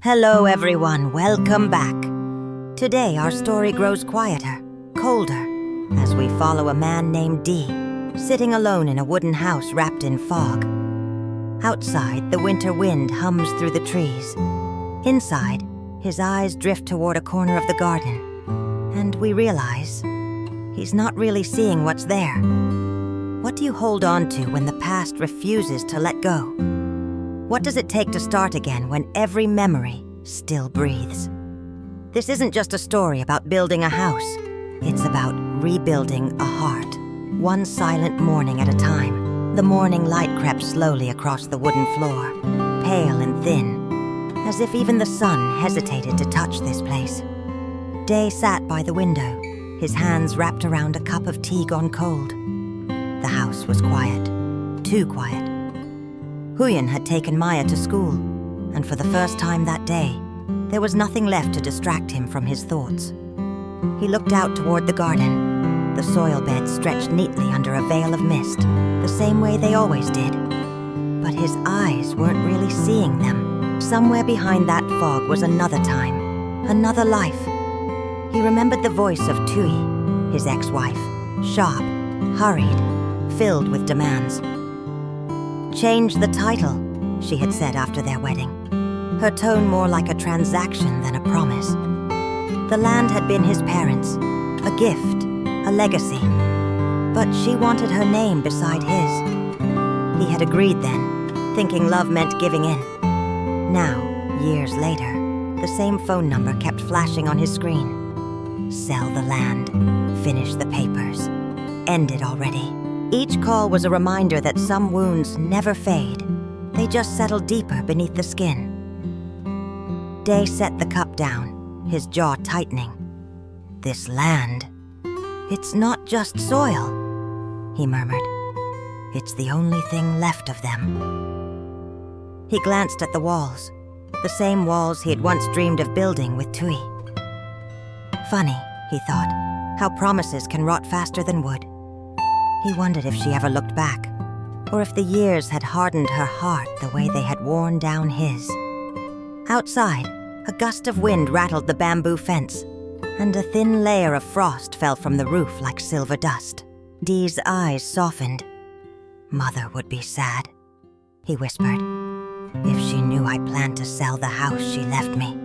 Hello everyone, welcome back. Today our story grows quieter, colder, as we follow a man named D, sitting alone in a wooden house wrapped in fog. Outside, the winter wind hums through the trees. Inside, his eyes drift toward a corner of the garden, and we realize he's not really seeing what's there. What do you hold on to when the past refuses to let go? What does it take to start again when every memory still breathes? This isn't just a story about building a house. It's about rebuilding a heart, one silent morning at a time. The morning light crept slowly across the wooden floor, pale and thin, as if even the sun hesitated to touch this place. Day sat by the window, his hands wrapped around a cup of tea gone cold. The house was quiet, too quiet. Huyen had taken Maya to school, and for the first time that day, there was nothing left to distract him from his thoughts. He looked out toward the garden, the soil bed stretched neatly under a veil of mist, the same way they always did. But his eyes weren't really seeing them. Somewhere behind that fog was another time, another life. He remembered the voice of Tui, his ex-wife, sharp, hurried, filled with demands. "Change the title," she had said after their wedding, her tone more like a transaction than a promise. The land had been his parents', a gift, a legacy, but she wanted her name beside his. He had agreed then, thinking love meant giving in. Now, years later, the same phone number kept flashing on his screen. Sell the land, finish the papers, end it already. Each call was a reminder that some wounds never fade. They just settle deeper beneath the skin. Day set the cup down, his jaw tightening. "This land, it's not just soil," he murmured. "It's the only thing left of them." He glanced at the walls, the same walls he had once dreamed of building with Tui. Funny, he thought, how promises can rot faster than wood. He wondered if she ever looked back, or if the years had hardened her heart the way they had worn down his. Outside, a gust of wind rattled the bamboo fence, and a thin layer of frost fell from the roof like silver dust. Dee's eyes softened. "Mother would be sad," he whispered, "if she knew I planned to sell the house she left me."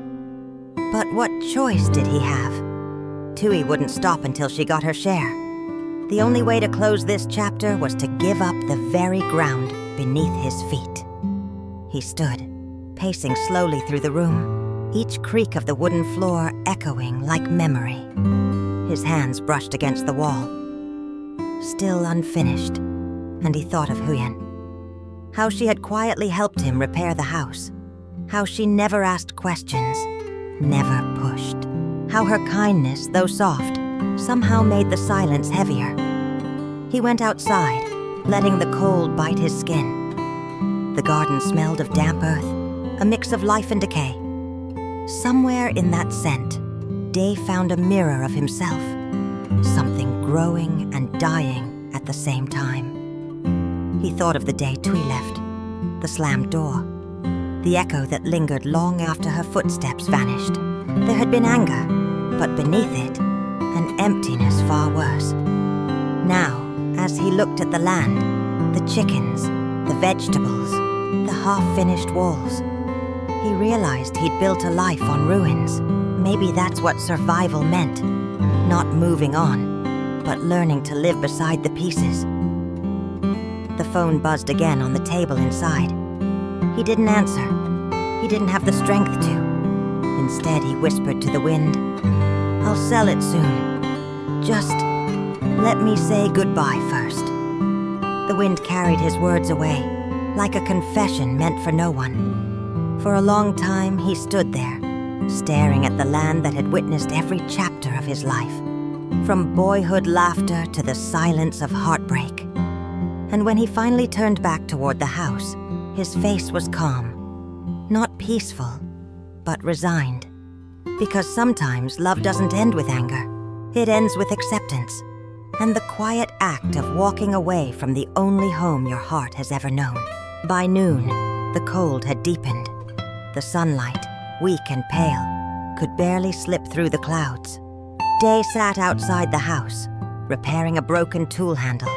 But what choice did he have? Tui wouldn't stop until she got her share. The only way to close this chapter was to give up the very ground beneath his feet. He stood, pacing slowly through the room, each creak of the wooden floor echoing like memory. His hands brushed against the wall. Still unfinished, and he thought of Huyen. How she had quietly helped him repair the house. How she never asked questions, never pushed. How her kindness, though soft, somehow made the silence heavier. He went outside, letting the cold bite his skin. The garden smelled of damp earth, a mix of life and decay. Somewhere in that scent, Day found a mirror of himself, something growing and dying at the same time. He thought of the day Tui left, the slammed door, the echo that lingered long after her footsteps vanished. There had been anger, but beneath it, an emptiness far worse. Now, as he looked at the land, the chickens, the vegetables, the half-finished walls, he realized he'd built a life on ruins. Maybe that's what survival meant. Not moving on, but learning to live beside the pieces. The phone buzzed again on the table inside. He didn't answer. He didn't have the strength to. Instead, he whispered to the wind, "I'll sell it soon. Just let me say goodbye first." The wind carried his words away, like a confession meant for no one. For a long time, he stood there, staring at the land that had witnessed every chapter of his life, from boyhood laughter to the silence of heartbreak. And when he finally turned back toward the house, his face was calm, not peaceful, but resigned. Because sometimes love doesn't end with anger. It ends with acceptance, and the quiet act of walking away from the only home your heart has ever known. By noon, the cold had deepened. The sunlight, weak and pale, could barely slip through the clouds. Day sat outside the house, repairing a broken tool handle,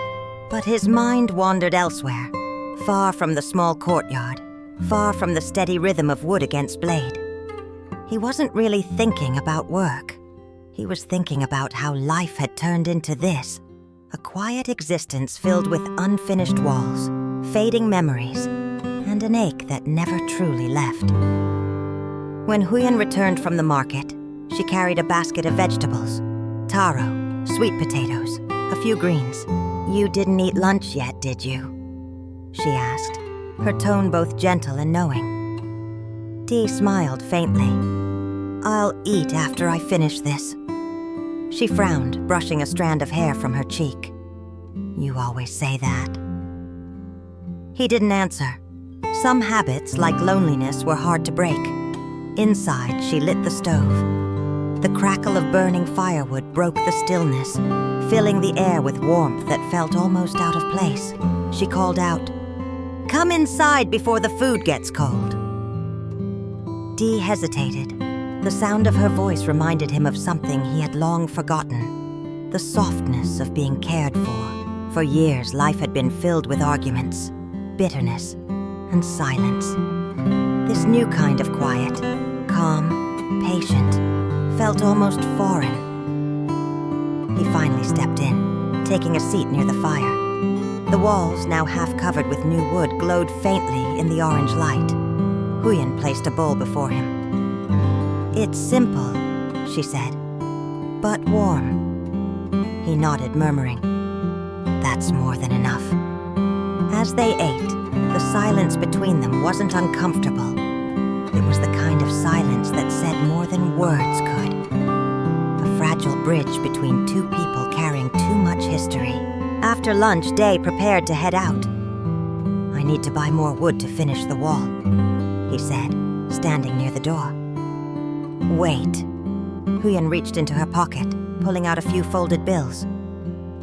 but his mind wandered elsewhere, far from the small courtyard, far from the steady rhythm of wood against blade. He wasn't really thinking about work. He was thinking about how life had turned into this, a quiet existence filled with unfinished walls, fading memories, and an ache that never truly left. When Huyen returned from the market, she carried a basket of vegetables, taro, sweet potatoes, a few greens. "You didn't eat lunch yet, did you?" she asked, her tone both gentle and knowing. Dee smiled faintly. "I'll eat after I finish this." She frowned, brushing a strand of hair from her cheek. "You always say that." He didn't answer. Some habits, like loneliness, were hard to break. Inside, she lit the stove. The crackle of burning firewood broke the stillness, filling the air with warmth that felt almost out of place. She called out, "Come inside before the food gets cold." Dee hesitated. The sound of her voice reminded him of something he had long forgotten, the softness of being cared for. For years, life had been filled with arguments, bitterness, and silence. This new kind of quiet, calm, patient, felt almost foreign. He finally stepped in, taking a seat near the fire. The walls, now half covered with new wood, glowed faintly in the orange light. Huyen placed a bowl before him. "It's simple," she said, "but warm." He nodded, murmuring, "That's more than enough." As they ate, the silence between them wasn't uncomfortable. It was the kind of silence that said more than words could. A fragile bridge between two people carrying too much history. After lunch, Day prepared to head out. "I need to buy more wood to finish the wall," he said, standing near the door. "Wait." Huyen reached into her pocket, pulling out a few folded bills.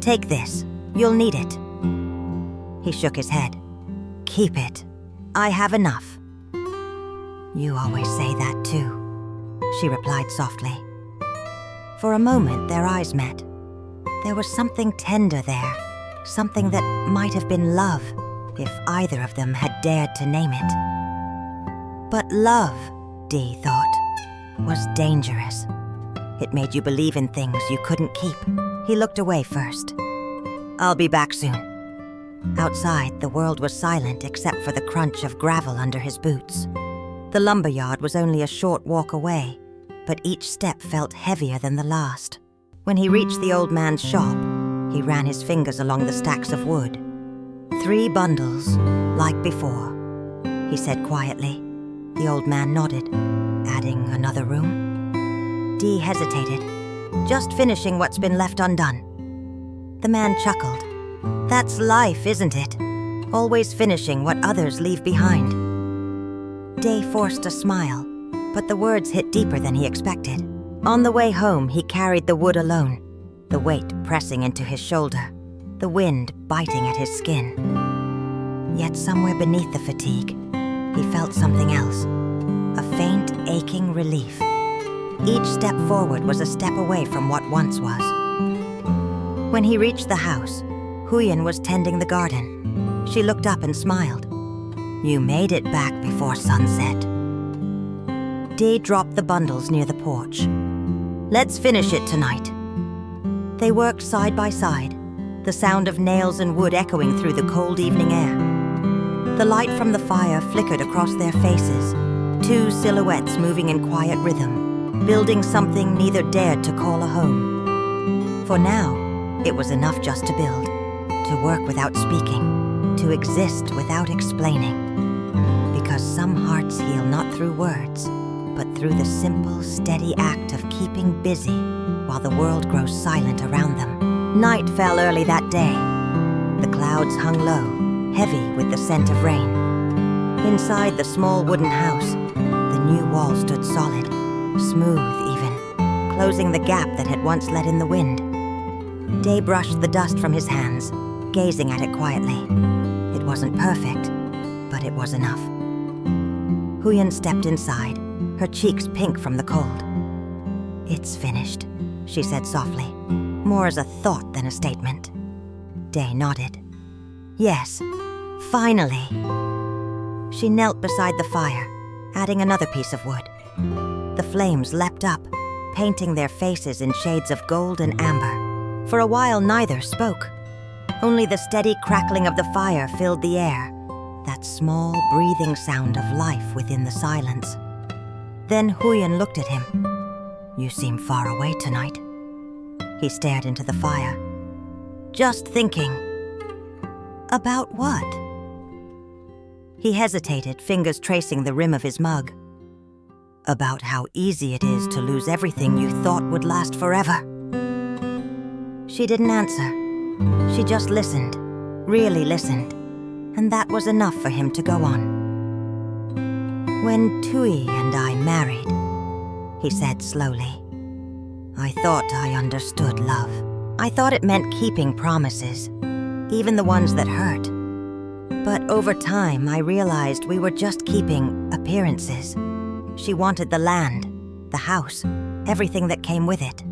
"Take this. You'll need it." He shook his head. "Keep it. I have enough." "You always say that too," she replied softly. For a moment, their eyes met. There was something tender there, something that might have been love if either of them had dared to name it. But love, Dee thought, was dangerous. It made you believe in things you couldn't keep. He looked away first. "I'll be back soon." Outside, the world was silent except for the crunch of gravel under his boots. The lumberyard was only a short walk away, but each step felt heavier than the last. When he reached the old man's shop, he ran his fingers along the stacks of wood. 3 bundles, like before, he said quietly. The old man nodded, adding another room. Dee hesitated, just finishing what's been left undone. The man chuckled. "That's life, isn't it? Always finishing what others leave behind." Day forced a smile, but the words hit deeper than he expected. On the way home, he carried the wood alone, the weight pressing into his shoulder, the wind biting at his skin. Yet somewhere beneath the fatigue, he felt something else, a faint, aching relief. Each step forward was a step away from what once was. When he reached the house, Huyen was tending the garden. She looked up and smiled. "You made it back before sunset." Day dropped the bundles near the porch. "Let's finish it tonight." They worked side by side, the sound of nails and wood echoing through the cold evening air. The light from the fire flickered across their faces, 2 silhouettes moving in quiet rhythm, building something neither dared to call a home. For now, it was enough just to build, to work without speaking, to exist without explaining. Because some hearts heal not through words, but through the simple, steady act of keeping busy while the world grows silent around them. Night fell early that day. The clouds hung low, heavy with the scent of rain. Inside the small wooden house, the new wall stood solid, smooth even, closing the gap that had once let in the wind. Day brushed the dust from his hands, gazing at it quietly. It wasn't perfect, but it was enough. Huyen stepped inside, her cheeks pink from the cold. "It's finished," she said softly, more as a thought than a statement. Day nodded. "Yes, finally." She knelt beside the fire, adding another piece of wood. The flames leapt up, painting their faces in shades of gold and amber. For a while, neither spoke. Only the steady crackling of the fire filled the air, that small, breathing sound of life within the silence. Then Huyen looked at him. "You seem far away tonight." He stared into the fire. "Just thinking." "About what?" He hesitated, fingers tracing the rim of his mug. "About how easy it is to lose everything you thought would last forever." She didn't answer. She just listened, really listened, and that was enough for him to go on. "When Tui and I married," he said slowly, "I thought I understood love. I thought it meant keeping promises, even the ones that hurt. But over time, I realized we were just keeping appearances. She wanted the land, the house, everything that came with it.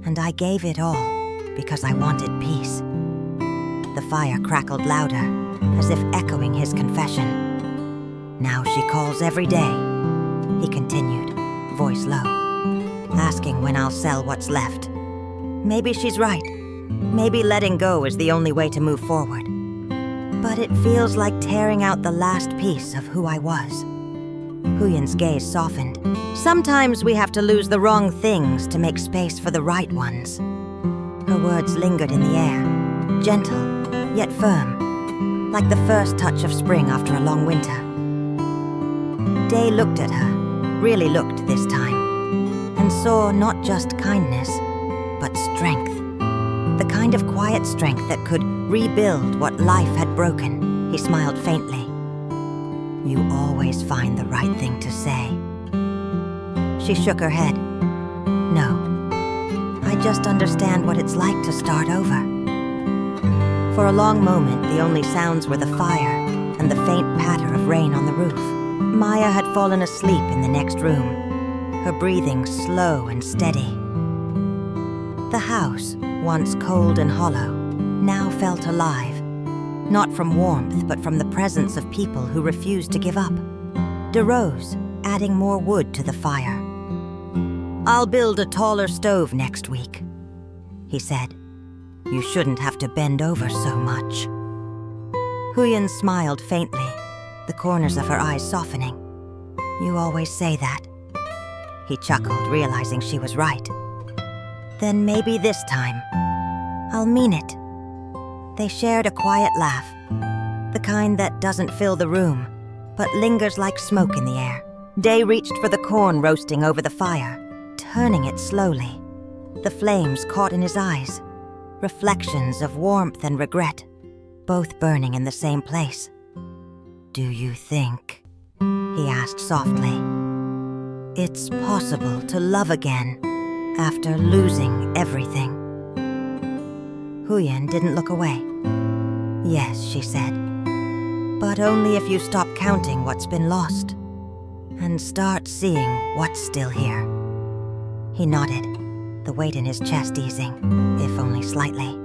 And I gave it all because I wanted peace." The fire crackled louder, as if echoing his confession. "Now she calls every day," he continued, voice low, "asking when I'll sell what's left. Maybe she's right. Maybe letting go is the only way to move forward. But it feels like tearing out the last piece of who I was." Huyen's gaze softened. "Sometimes we have to lose the wrong things to make space for the right ones." Her words lingered in the air, gentle, yet firm, like the first touch of spring after a long winter. Day looked at her, really looked this time, and saw not just kindness, but strength. The kind of quiet strength that could rebuild what life had broken. He smiled faintly. "You always find the right thing to say." She shook her head. "No, I just understand what it's like to start over." For a long moment, the only sounds were the fire and the faint patter of rain on the roof. Maya had fallen asleep in the next room, her breathing slow and steady. The house, once cold and hollow, now felt alive, not from warmth but from the presence of people who refused to give up. De rose, adding more wood to the fire. "I'll build a taller stove next week," he said. "You shouldn't have to bend over so much." Huyen smiled faintly, the corners of her eyes softening. "You always say that." He chuckled, realizing she was right. "Then maybe this time, I'll mean it." They shared a quiet laugh, the kind that doesn't fill the room, but lingers like smoke in the air. Day reached for the corn roasting over the fire, turning it slowly. The flames caught in his eyes, reflections of warmth and regret, both burning in the same place. "Do you think," he asked softly, "it's possible to love again after losing everything?" Huyen didn't look away. "Yes," she said, "but only if you stop counting what's been lost and start seeing what's still here." He nodded, the weight in his chest easing, if only slightly.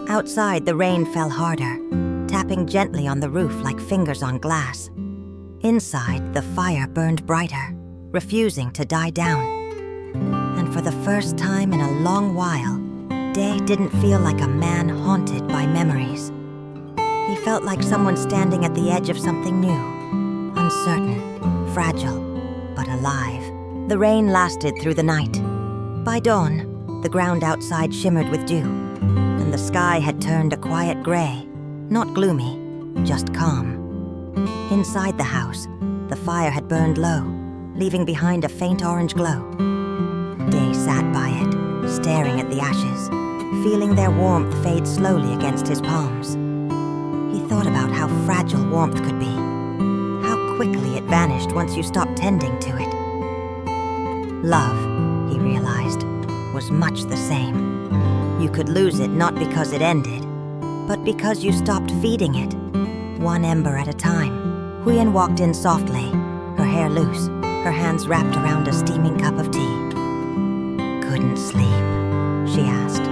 Outside, the rain fell harder, tapping gently on the roof like fingers on glass. Inside, the fire burned brighter, refusing to die down. And for the first time in a long while, Day didn't feel like a man haunted by memories. He felt like someone standing at the edge of something new, uncertain, fragile, but alive. The rain lasted through the night. By dawn, the ground outside shimmered with dew, and the sky had turned a quiet gray, not gloomy, just calm. Inside the house, the fire had burned low, leaving behind a faint orange glow. Day sat by it, staring at the ashes, feeling their warmth fade slowly against his palms. He thought about how fragile warmth could be, how quickly it vanished once you stopped tending to it. Love, he realized, was much the same. You could lose it not because it ended, but because you stopped feeding it, one ember at a time. Huyen walked in softly, her hair loose, her hands wrapped around a steaming cup of tea. "Couldn't sleep?" she asked.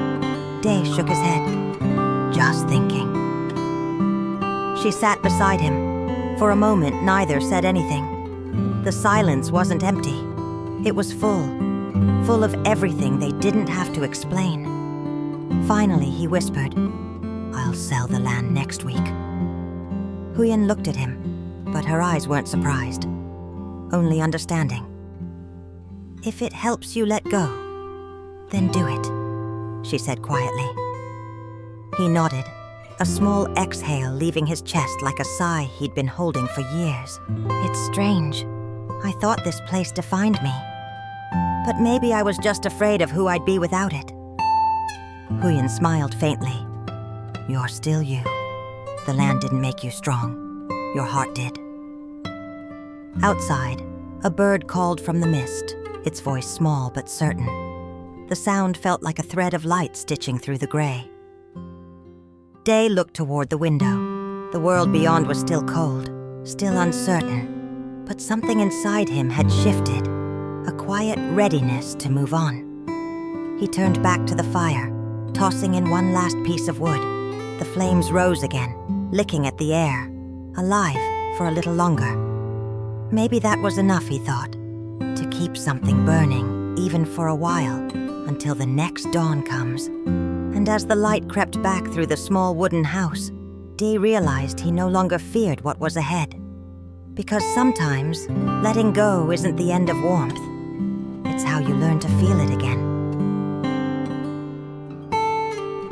Day shook his head. "Just thinking." She sat beside him. For a moment, neither said anything. The silence wasn't empty. It was full of everything they didn't have to explain. Finally, he whispered, "I'll sell the land next week." Huyen looked at him, but her eyes weren't surprised, only understanding. "If it helps you let go, then do it," she said quietly. He nodded, a small exhale leaving his chest like a sigh he'd been holding for years. "It's strange. I thought this place defined me. But maybe I was just afraid of who I'd be without it." Huyen smiled faintly. "You're still you. The land didn't make you strong. Your heart did." Outside, a bird called from the mist, its voice small but certain. The sound felt like a thread of light stitching through the gray. Day looked toward the window. The world beyond was still cold, still uncertain, but something inside him had shifted, a quiet readiness to move on. He turned back to the fire, tossing in one last piece of wood. The flames rose again, licking at the air, alive for a little longer. Maybe that was enough, he thought, to keep something burning, even for a while, until the next dawn comes. And as the light crept back through the small wooden house, Dee realized he no longer feared what was ahead. Because sometimes, letting go isn't the end of warmth. It's how you learn to feel it again.